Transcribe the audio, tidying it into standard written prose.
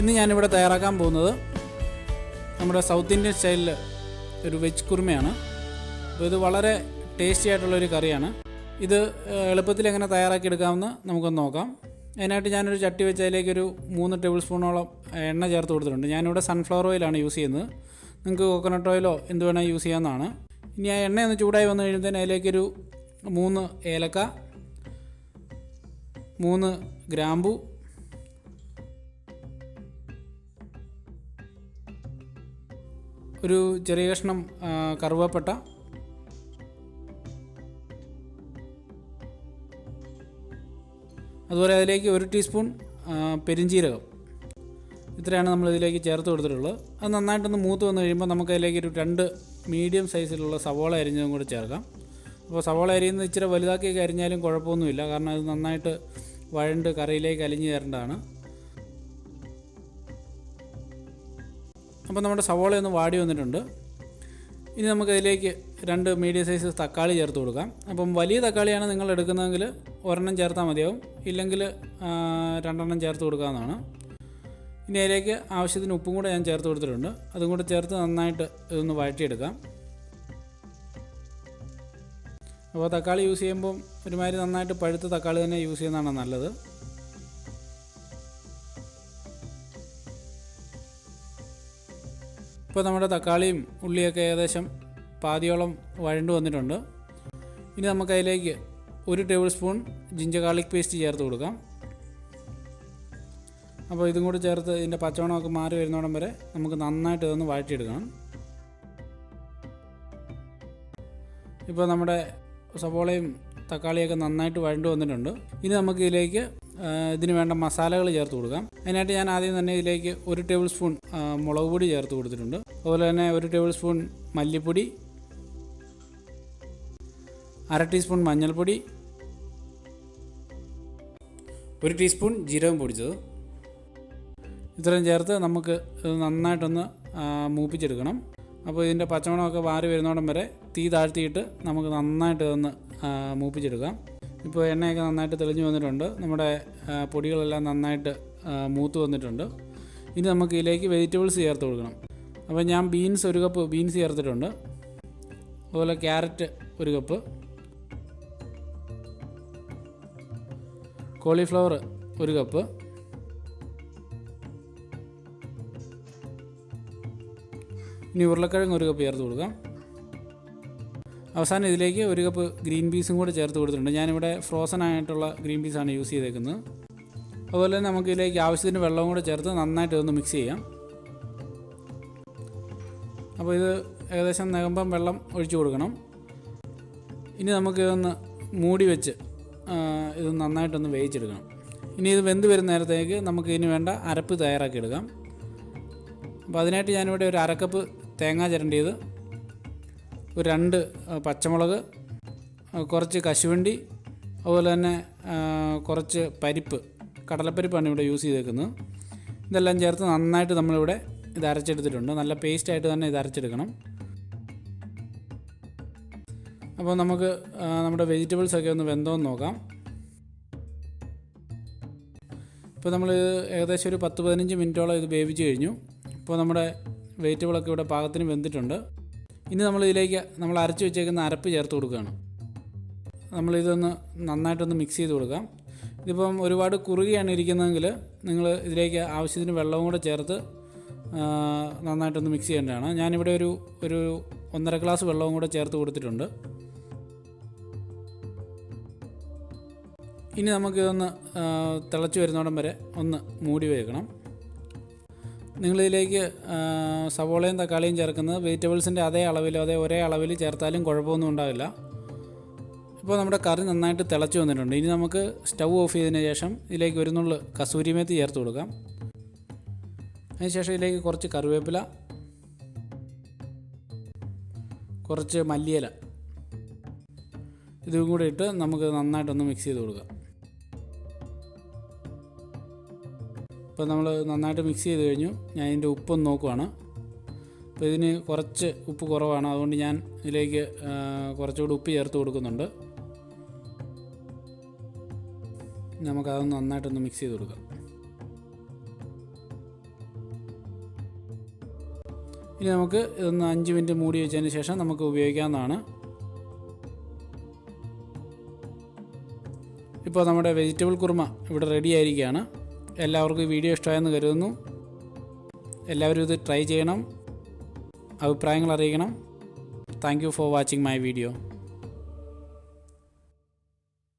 ഇന്ന് ഞാനിവിടെ തയ്യാറാക്കാൻ പോകുന്നത് നമ്മുടെ സൗത്ത് ഇന്ത്യൻ സ്റ്റൈലിൽ ഒരു വെജ് കുറുമയാണ്. അപ്പോൾ ഇത് വളരെ ടേസ്റ്റി ആയിട്ടുള്ളൊരു കറിയാണ്. ഇത് എളുപ്പത്തിൽ എങ്ങനെ തയ്യാറാക്കിയെടുക്കാമെന്ന് നമുക്കൊന്ന് നോക്കാം. അതിനായിട്ട് ഞാനൊരു ചട്ടി വെച്ച് അതിലേക്കൊരു 3 ടേബിൾ സ്പൂണോളം എണ്ണ ചേർത്ത് കൊടുത്തിട്ടുണ്ട്. ഞാനിവിടെ സൺഫ്ലവർ ഓയിലാണ് യൂസ് ചെയ്യുന്നത്. നിങ്ങൾക്ക് കോക്കനട്ട് ഓയിലോ എന്ത് വേണേൽ യൂസ് ചെയ്യാവുന്നതാണ്. ഇനി ആ എണ്ണ ഒന്ന് ചൂടായി വന്നു കഴിയുമ്പോഴത്തേന് അതിലേക്കൊരു 3 ഏലക്ക, 3 ഗ്രാമ്പു, ഒരു ചെറിയ കഷ്ണം കറുവപ്പട്ട, അതുപോലെ അതിലേക്ക് 1 ടീസ്പൂൺ പെരിഞ്ജീരകം. ഇത്രയാണ് നമ്മളിതിലേക്ക് ചേർത്ത് കൊടുത്തിട്ടുള്ളത്. അത് നന്നായിട്ടൊന്ന് മൂത്ത് വന്നു കഴിയുമ്പോൾ നമുക്ക് അതിലേക്ക് ഒരു 2 മീഡിയം സൈസിലുള്ള സവോള അരിഞ്ഞതും കൂടി ചേർക്കാം. അപ്പോൾ സവോള അരിയുന്നത് ഇച്ചിരി വലുതാക്കിയൊക്കെ അരിഞ്ഞാലും കുഴപ്പമൊന്നുമില്ല, കാരണം അത് നന്നായിട്ട് വഴണ്ട് കറിയിലേക്ക് അലിഞ്ഞു ചേരേണ്ടതാണ്. അപ്പോൾ നമ്മുടെ സവോള ഒന്ന് വാടി വന്നിട്ടുണ്ട്. ഇനി നമുക്കതിലേക്ക് 2 മീഡിയം സൈസ് തക്കാളി ചേർത്ത് കൊടുക്കാം. അപ്പം വലിയ തക്കാളിയാണ് നിങ്ങൾ എടുക്കുന്നതെങ്കിൽ 1 ചേർത്താൽ മതിയാവും, ഇല്ലെങ്കിൽ 2 ചേർത്ത് കൊടുക്കാവുന്നതാണ്. ഇനി അതിലേക്ക് ആവശ്യത്തിന് ഉപ്പും കൂടെ ഞാൻ ചേർത്ത് കൊടുത്തിട്ടുണ്ട്. അതും കൂടെ ചേർത്ത് നന്നായിട്ട് ഇതൊന്ന് വഴറ്റിയെടുക്കാം. അപ്പോൾ തക്കാളി യൂസ് ചെയ്യുമ്പം ഒരുമാതിരി നന്നായിട്ട് പഴുത്ത തക്കാളി തന്നെ യൂസ് ചെയ്യുന്നതാണ് നല്ലത്. ഇപ്പോൾ നമ്മുടെ തക്കാളിയും ഉള്ളിയൊക്കെ ഏകദേശം പാതിയോളം വഴണ്ട് വന്നിട്ടുണ്ട്. ഇനി നമുക്കതിലേക്ക് 1 table spoon ginger garlic paste ചേർത്ത് കൊടുക്കാം. അപ്പോൾ ഇതും കൂടി ചേർത്ത് ഇതിൻ്റെ പച്ചമണമൊക്കെ മാറി വരുന്നോടം വരെ നമുക്ക് നന്നായിട്ട് ഇതൊന്ന് വഴറ്റിയെടുക്കണം. ഇപ്പോൾ നമ്മുടെ സവോളയും തക്കാളിയൊക്കെ നന്നായിട്ട് വഴണ്ട് വന്നിട്ടുണ്ട്. ഇനി നമുക്ക് ഇതിലേക്ക് ഇതിന് വേണ്ട മസാലകൾ ചേർത്ത് കൊടുക്കാം. അതിനായിട്ട് ഞാൻ ആദ്യം തന്നെ ഇതിലേക്ക് 1 ടേബിൾ സ്പൂൺ മുളക് പൊടി ചേർത്ത് കൊടുത്തിട്ടുണ്ട്. അതുപോലെ തന്നെ 1 ടേബിൾ സ്പൂൺ മല്ലിപ്പൊടി, 1/2 ടീസ്പൂൺ മഞ്ഞൾപ്പൊടി, 1 ടീസ്പൂൺ ജീരകം പൊടിച്ചത്. ഇത്രയും ചേർത്ത് നമുക്ക് ഇത് നന്നായിട്ടൊന്ന് മൂപ്പിച്ചെടുക്കണം. അപ്പോൾ ഇതിൻ്റെ പച്ചമണമൊക്കെ മാറി വരുന്നോടം വരെ തീ താഴ്ത്തിയിട്ട് നമുക്ക് നന്നായിട്ട് ഇതൊന്ന് മൂപ്പിച്ചെടുക്കാം. ഇപ്പോൾ എണ്ണയൊക്കെ നന്നായിട്ട് തെളിഞ്ഞു വന്നിട്ടുണ്ട്. നമ്മുടെ പൊടികളെല്ലാം നന്നായിട്ട് മൂത്ത് വന്നിട്ടുണ്ട്. ഇനി നമുക്ക് ഇതിലേക്ക് വെജിറ്റബിൾസ് ചേർത്ത് കൊടുക്കണം. അപ്പോൾ ഞാൻ ബീൻസ് 1 കപ്പ് ബീൻസ് ചേർത്തിട്ടുണ്ട്. അതുപോലെ ക്യാരറ്റ് 1 കപ്പ്, കോളിഫ്ലവർ 1 കപ്പ്, ഇനി ഉരുളക്കിഴങ്ങ് 1 കപ്പ് ചേർത്ത് കൊടുക്കാം. അവസാനം ഇതിലേക്ക് 1 കപ്പ് ഗ്രീൻ പീസും കൂടെ ചേർത്ത് കൊടുത്തിട്ടുണ്ട്. ഞാനിവിടെ ഫ്രോസൺ ആയിട്ടുള്ള ഗ്രീൻ പീസാണ് യൂസ് ചെയ്തേക്കുന്നത്. അതുപോലെ തന്നെ നമുക്ക് ഇതിലേക്ക് ആവശ്യത്തിന് വെള്ളവും കൂടെ ചേർത്ത് നന്നായിട്ട് ഇതൊന്ന് മിക്സ് ചെയ്യാം. അപ്പോൾ ഇത് ഏകദേശം നികമ്പം വെള്ളം ഒഴിച്ചു കൊടുക്കണം. ഇനി നമുക്ക് ഇതൊന്ന് മൂടി വെച്ച് ഇത് നന്നായിട്ടൊന്ന് വേവിച്ചെടുക്കണം. ഇനി ഇത് വെന്ത് വരുന്ന നേരത്തേക്ക് നമുക്ക് ഇതിന് വേണ്ട അരപ്പ് തയ്യാറാക്കിയെടുക്കാം. അപ്പോൾ അതിനായിട്ട് ഞാനിവിടെ ഒരു 1/2 കപ്പ് തേങ്ങ ചിരണ്ടിയത്, ഒരു 2 പച്ചമുളക്, കുറച്ച് കശുവണ്ടി, അതുപോലെ തന്നെ കുറച്ച് പരിപ്പ്, കടലപ്പരിപ്പാണ് ഇവിടെ യൂസ് ചെയ്തേക്കുന്നത്. ഇതെല്ലാം ചേർത്ത് നന്നായിട്ട് നമ്മളിവിടെ ഇത് അരച്ചെടുത്തിട്ടുണ്ട്. നല്ല പേസ്റ്റായിട്ട് തന്നെ ഇത് അരച്ചെടുക്കണം. അപ്പോൾ നമുക്ക് നമ്മുടെ വെജിറ്റബിൾസൊക്കെ ഒന്ന് വെന്തോന്ന് നോക്കാം. ഇപ്പോൾ നമ്മൾ ഏകദേശം ഒരു 10-15 മിനിറ്റോളം ഇത് വേവിച്ച് കഴിഞ്ഞു. ഇപ്പോൾ നമ്മുടെ വെജിറ്റബിളൊക്കെ ഇവിടെ പാകത്തിന് വെന്തിട്ടുണ്ട്. ഇനി നമ്മളിതിലേക്ക് നമ്മൾ അരച്ച് വെച്ചേക്കുന്ന അരപ്പ് ചേർത്ത് കൊടുക്കുകയാണ്. നമ്മളിതൊന്ന് നന്നായിട്ടൊന്ന് മിക്സ് ചെയ്ത് കൊടുക്കാം. ഇതിപ്പം ഒരുപാട് കുറുകിയാണ് ഇരിക്കുന്നതെങ്കിൽ നിങ്ങൾ ഇതിലേക്ക് ആവശ്യത്തിന് വെള്ളവും കൂടെ ചേർത്ത് നന്നായിട്ടൊന്ന് മിക്സ് ചെയ്യേണ്ടതാണ്. ഞാനിവിടെ ഒരു 1.5 ഗ്ലാസ് വെള്ളവും കൂടെ ചേർത്ത് കൊടുത്തിട്ടുണ്ട്. ഇനി നമുക്കിതൊന്ന് തിളച്ച് വരുന്നോടം വരെ ഒന്ന് മൂടി വയ്ക്കണം. നിങ്ങളിതിലേക്ക് സവോളയും തക്കാളിയും ചേർക്കുന്നത് വെജിറ്റബിൾസിൻ്റെ അതേ അളവിലോ ഒരേ അളവിൽ ചേർത്താലും കുഴപ്പമൊന്നും ഉണ്ടാവില്ല. ഇപ്പോൾ നമ്മുടെ കറി നന്നായിട്ട് തിളച്ച് വന്നിട്ടുണ്ട്. ഇനി നമുക്ക് സ്റ്റൗ ഓഫ് ചെയ്തതിന് ശേഷം ഇതിലേക്ക് 1 നുള്ള് കസൂരി മേത്തി ചേർത്ത് കൊടുക്കാം. അതിനുശേഷം ഇതിലേക്ക് കുറച്ച് കറിവേപ്പില, കുറച്ച് മല്ലിയില, ഇതും കൂടി ഇട്ട് നമുക്ക് നന്നായിട്ടൊന്ന് മിക്സ് ചെയ്ത് കൊടുക്കാം. ഇപ്പോൾ നമ്മൾ നന്നായിട്ട് മിക്സ് ചെയ്ത് കഴിഞ്ഞു. ഞാൻ ഇതിൻ്റെ ഉപ്പൊന്ന് നോക്കുവാണ്. അപ്പോൾ ഇതിന് കുറച്ച് ഉപ്പ് കുറവാണ്, അതുകൊണ്ട് ഞാൻ ഇതിലേക്ക് കുറച്ചുകൂടി ഉപ്പ് ചേർത്ത് കൊടുക്കുന്നുണ്ട്. നമുക്കതൊന്ന് നന്നായിട്ടൊന്ന് മിക്സ് ചെയ്ത് കൊടുക്കാം. ഇനി നമുക്ക് ഇതൊന്ന് 5 മിനിറ്റ് മൂടി വെച്ചതിന് ശേഷം നമുക്ക് ഉപയോഗിക്കാവുന്നതാണ്. ഇപ്പോൾ നമ്മുടെ വെജിറ്റബിൾ കുറുമ ഇവിടെ റെഡി ആയിരിക്കുകയാണ്. എല്ലാവർക്കും ഈ വീഡിയോ ഇഷ്ടമായെന്ന് കരുതുന്നു. എല്ലാവരും ഇത് ട്രൈ ചെയ്യണം, അഭിപ്രായങ്ങൾ അറിയിക്കണം. Thank you for watching my video.